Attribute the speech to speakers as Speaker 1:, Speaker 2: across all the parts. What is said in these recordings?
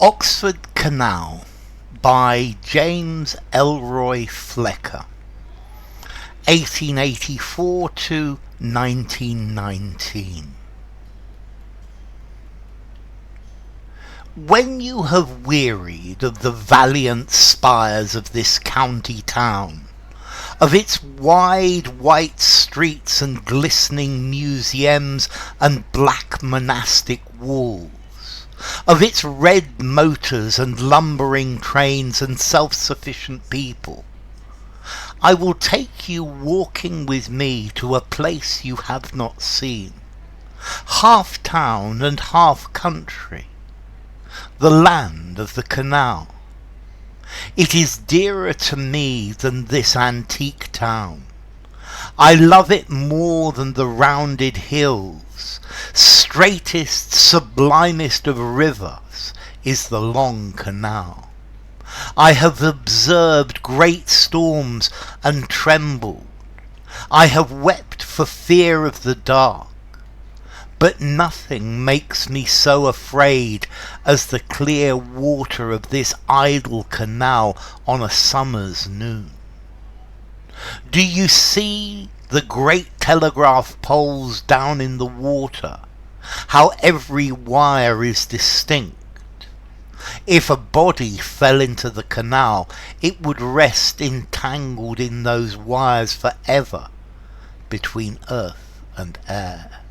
Speaker 1: Oxford Canal by James Elroy Flecker, 1884 to 1919. When you have wearied of the valiant spires of this county town, of its wide white streets and glistening museums and black monastic walls, of its red motors and lumbering trains and self-sufficient people, I will take you walking with me to a place you have not seen, half town and half country, the land of the Canal. It is dearer to me than this antique town. I love it more than the rounded hills. Straightest, sublimest of rivers is the long canal. I have observed great storms and trembled. I have wept for fear of the dark. But nothing makes me so afraid as the clear water of this idle canal on a summer's noon. Do you see the great telegraph poles down in the water? How every wire is distinct. If a body fell into the canal, it would rest entangled in those wires forever between earth and air.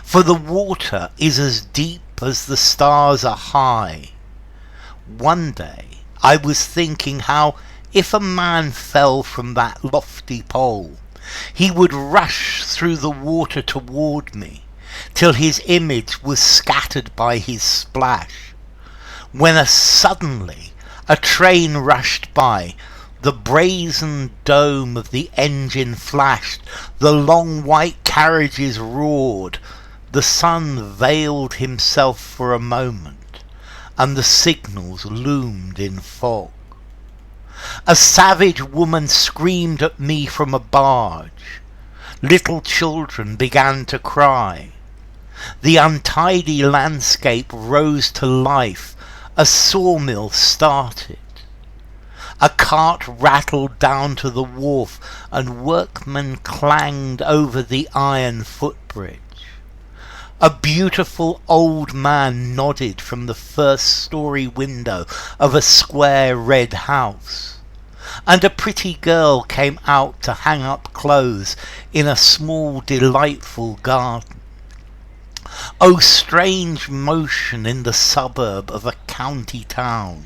Speaker 1: For the water is as deep as the stars are high. One day I was thinking how if a man fell from that lofty pole, he would rush through the water toward me, till his image was scattered by his splash, when suddenly a train rushed by. The brazen dome of the engine flashed, the long white carriages roared, the sun veiled himself for a moment, and the signals loomed in fog. A savage woman screamed at me from a barge. Little children began to cry. The untidy landscape rose to life. A sawmill started. A cart rattled down to the wharf, and workmen clanged over the iron footbridge. A beautiful old man nodded from the first-story window of a square red house, and a pretty girl came out to hang up clothes in a small delightful garden. O strange motion in the suburb of a county town!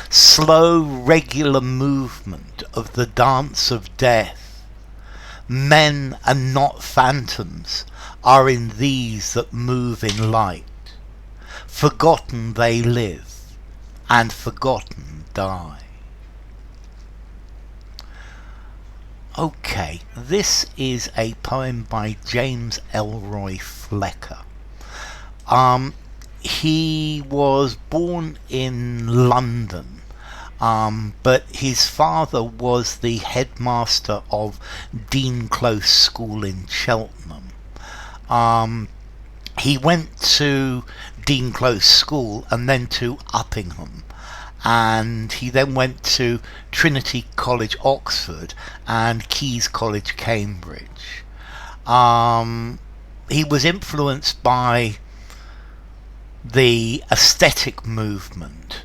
Speaker 1: Slow regular movement of the dance of death. Men and not phantoms are in these that move in light. Forgotten they live, and forgotten die. Okay, this is a poem by James Elroy Flecker. He was born in London, but his father was the headmaster of Dean Close School in Cheltenham. He went to Dean Close School and then to Uppingham, and he then went to Trinity College, Oxford, and Caius College, Cambridge. He was influenced by the aesthetic movement,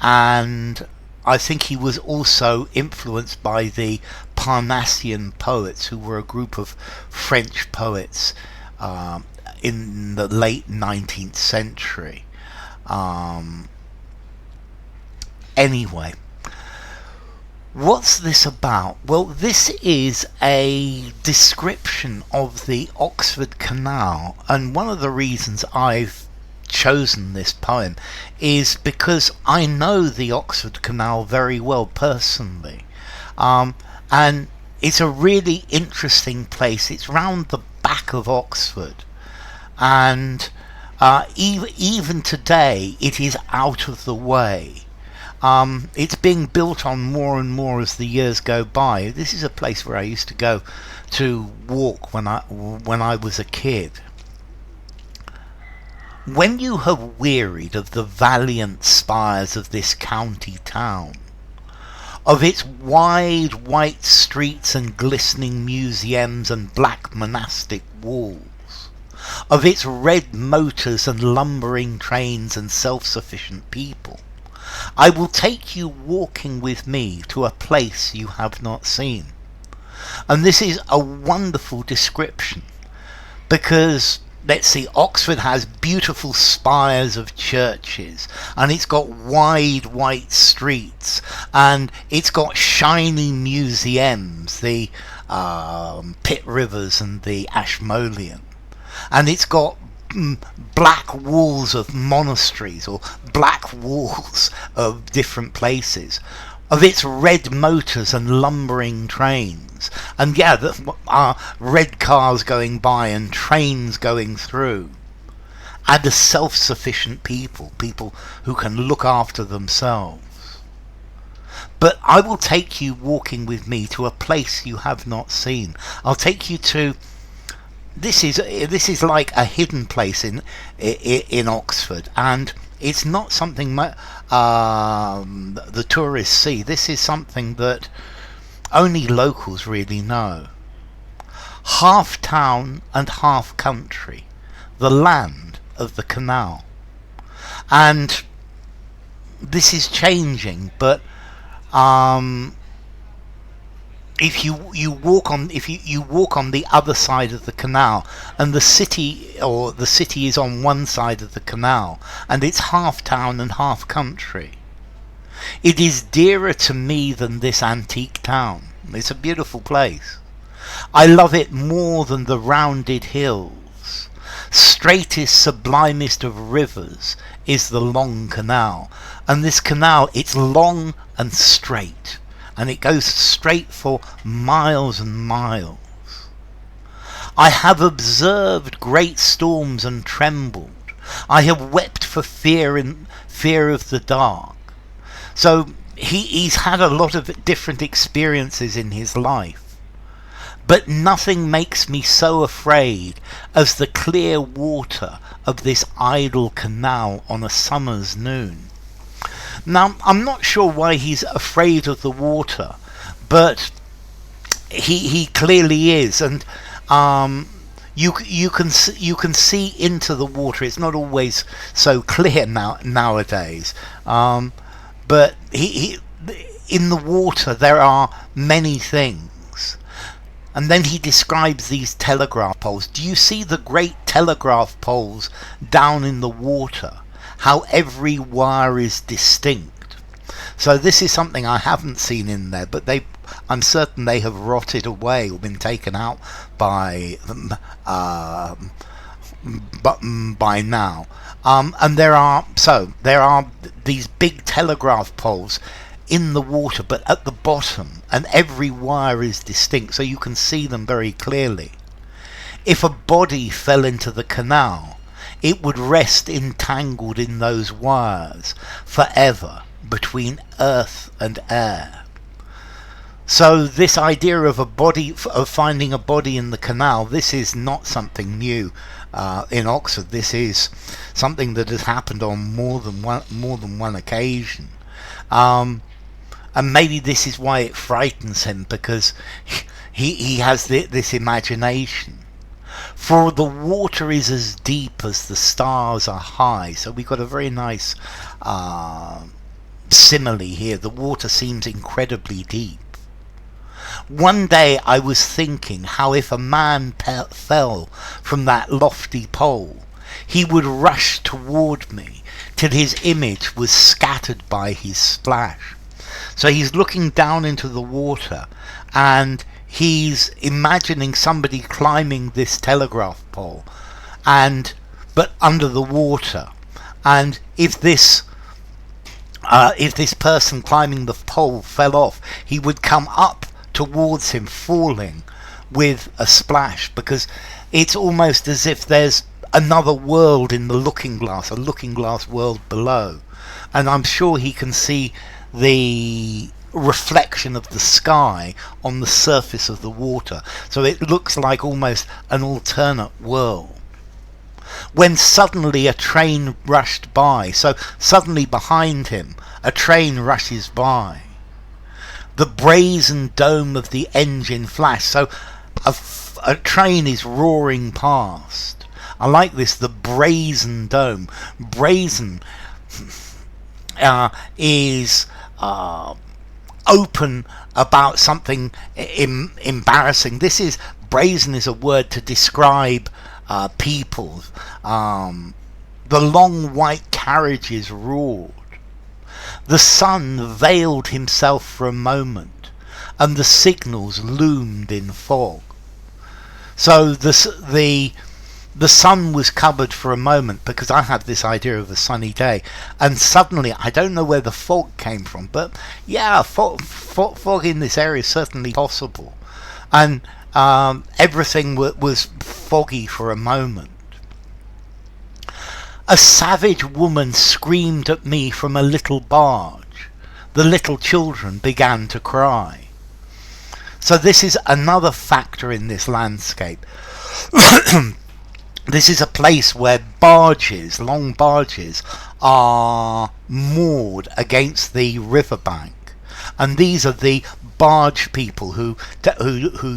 Speaker 1: and I think he was also influenced by the Parnassian poets, who were a group of French poets in the late 19th century. Anyway, what's this about? Well, this is a description of the Oxford Canal, and one of the reasons I've chosen this poem is because I know the Oxford Canal very well personally, and it's a really interesting place. It's round the back of Oxford, and even today it is out of the way. It's being built on more and more as the years go by. This is a place where I used to go to walk when I was a kid. When you have wearied of the valiant spires of this county town, of its wide white streets and glistening museums and black monastic walls, of its red motors and lumbering trains and self-sufficient people, I will take you walking with me to a place you have not seen. And this is a wonderful description because, let's see, Oxford has beautiful spires of churches, and it's got wide white streets, and it's got shiny museums, the Pitt Rivers and the Ashmolean, and it's got black walls of monasteries or black walls of different places, of its red motors and lumbering trains, and red cars going by and trains going through, and a self-sufficient people who can look after themselves. But I will take you walking with me to a place you have not seen. I'll take you to this is like a hidden place in Oxford, and it's not something the tourists see. This is something that only locals really know. Half town and half country, the land of the Canal. And this is changing, but if you walk on the other side of the canal, and the city is on one side of the canal, and it's half town and half country, it is dearer to me than this antique town. It's a beautiful place. I love it more than the rounded hills. Straightest, sublimest of rivers is the long canal, and this canal, it's long and straight, and it goes straight for miles and miles. I have observed great storms and trembled. I have wept for fear of the dark. So he's had a lot of different experiences in his life. But nothing makes me so afraid as the clear water of this idle canal on a summer's noon. Now, I'm not sure why he's afraid of the water, but he clearly is, and you can see into the water. It's not always so clear nowadays, but he in the water there are many things. And then he describes these telegraph poles. Do you see the great telegraph poles down in the water? How every wire is distinct. So this is something I haven't seen in there, but I'm certain they have rotted away or been taken out by now. And there are these big telegraph poles in the water, but at the bottom, and every wire is distinct, so you can see them very clearly. If a body fell into the canal, it would rest entangled in those wires forever between earth and air. So this idea of finding a body in the canal, this is not something new in Oxford. This is something that has happened on more than one occasion. And maybe this is why it frightens him, because he has this imagination. For the water is as deep as the stars are high. So we've got a very nice simile here. The water seems incredibly deep. One day I was thinking how if a man fell from that lofty pole, he would rush toward me till his image was scattered by his splash. So he's looking down into the water, and he's imagining somebody climbing this telegraph pole, but under the water. And if this person climbing the pole fell off, he would come up towards him, falling with a splash, because it's almost as if there's another world in the looking glass, a looking glass world below. And I'm sure he can see the reflection of the sky on the surface of the water, so it looks like almost an alternate world. when suddenly a train rushed by. So suddenly behind him, a train rushes by. The brazen dome of the engine flashed. So a train is roaring past. I like this, the brazen dome. Brazen is open about something embarrassing. This is brazen is a word to describe people. The long white carriages roared. The sun veiled himself for a moment, and the signals loomed in fog. So the sun was covered for a moment, because I had this idea of a sunny day, and suddenly, I don't know where the fog came from, but yeah, fog in this area is certainly possible. And everything was foggy for a moment. A savage woman screamed at me from a little barge. The little children began to cry. So this is another factor in this landscape. This is a place where barges, long barges, are moored against the riverbank. And these are the barge people who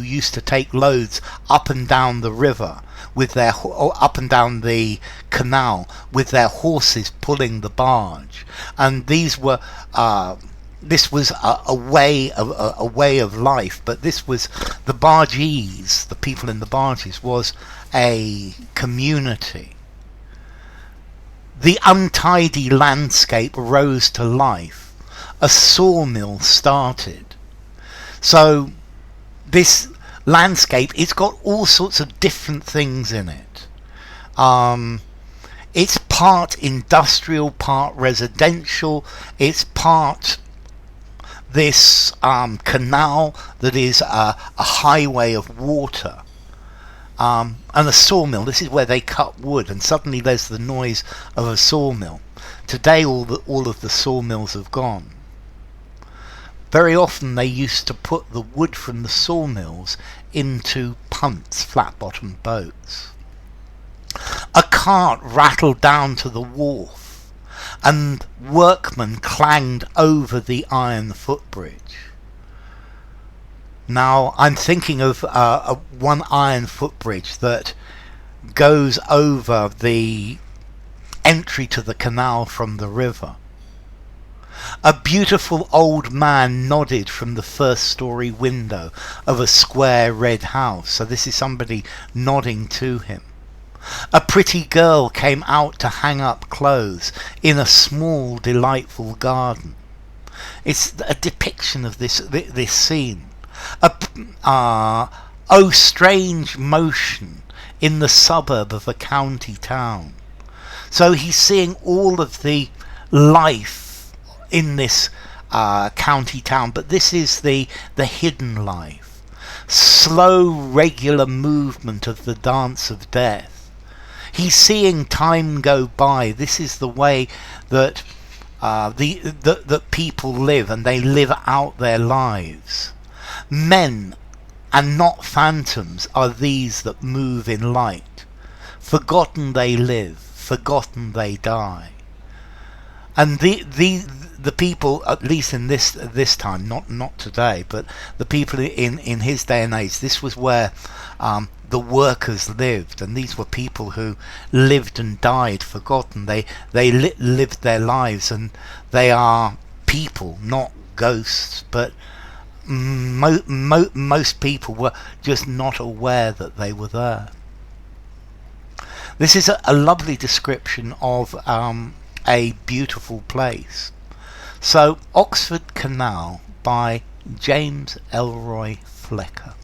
Speaker 1: used to take loads up and down the river with their up and down the canal with their horses pulling the barge. And these were this was a way of life, but this was the bargees, the people in the barges, was a community. The untidy landscape rose to life. A sawmill started. So this landscape, it's got all sorts of different things in it. It's part industrial, part residential. It's part this canal that is a highway of water. And a sawmill, this is where they cut wood, and suddenly there's the noise of a sawmill. Today all of the sawmills have gone. Very often they used to put the wood from the sawmills into punts, flat-bottomed boats. A cart rattled down to the wharf, and workmen clanged over the iron footbridge. Now, I'm thinking of one iron footbridge that goes over the entry to the canal from the river. A beautiful old man nodded from the first-story window of a square red house. So this is somebody nodding to him. A pretty girl came out to hang up clothes in a small, delightful garden. It's a depiction of this scene. Oh, strange motion in the suburb of a county town. So he's seeing all of the life in this county town, but this is the hidden life. Slow, regular movement of the dance of death. He's seeing time go by. This is the way that that people live, and they live out their lives. Men, and not phantoms, are these that move in light. Forgotten they live, forgotten they die. And the people, at least in this time, not today, but the people in his day and age, this was where the workers lived, and these were people who lived and died forgotten. They lived their lives, and they are people, not ghosts, but most people were just not aware that they were there. This is a lovely description of a beautiful place. So, Oxford Canal by James Elroy Flecker.